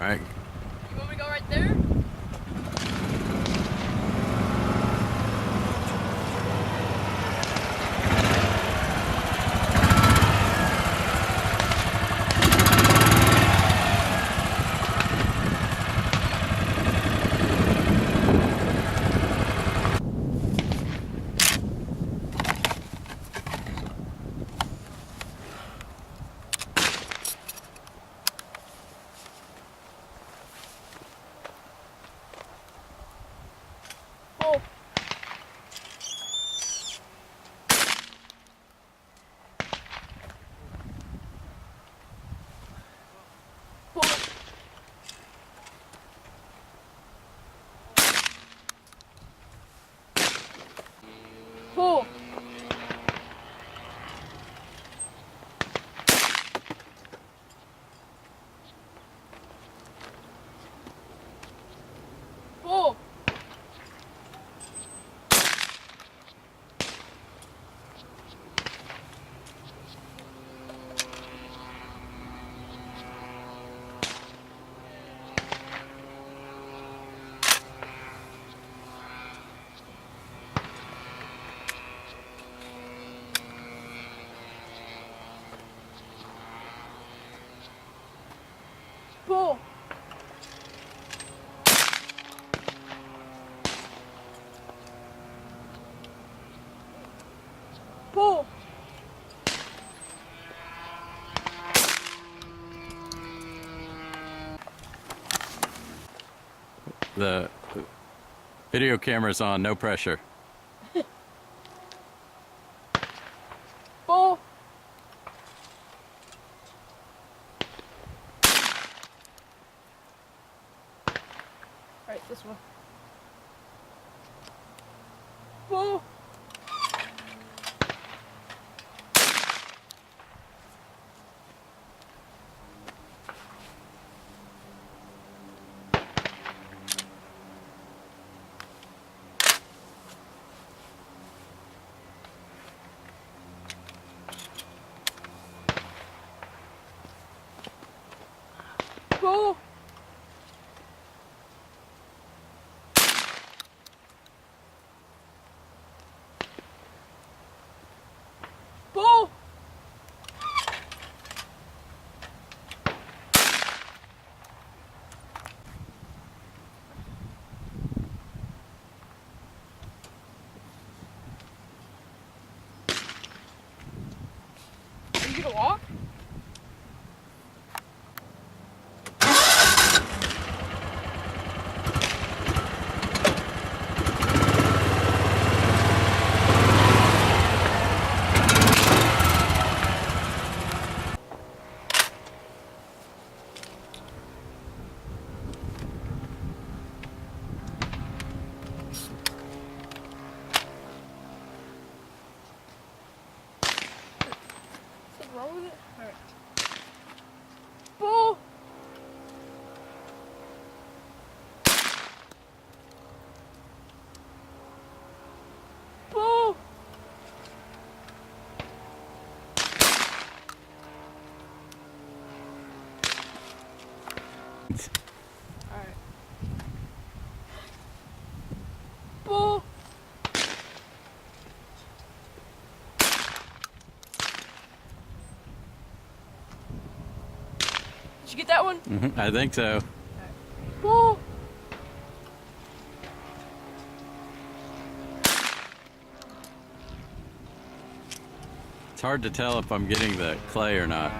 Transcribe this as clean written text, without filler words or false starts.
All right. You want me to go right there? Pull. Pull. Pull. Pull. Pull. Pull. The video camera's on, no pressure. Pull. Alright, this one. Pull. Pull. Pull. Are you gonna walk? Something wrong with it? Alright. Pull. Pull. Alright. Pull. Did you get that one? I think so. Pull. It's hard to tell if I'm getting the clay or not.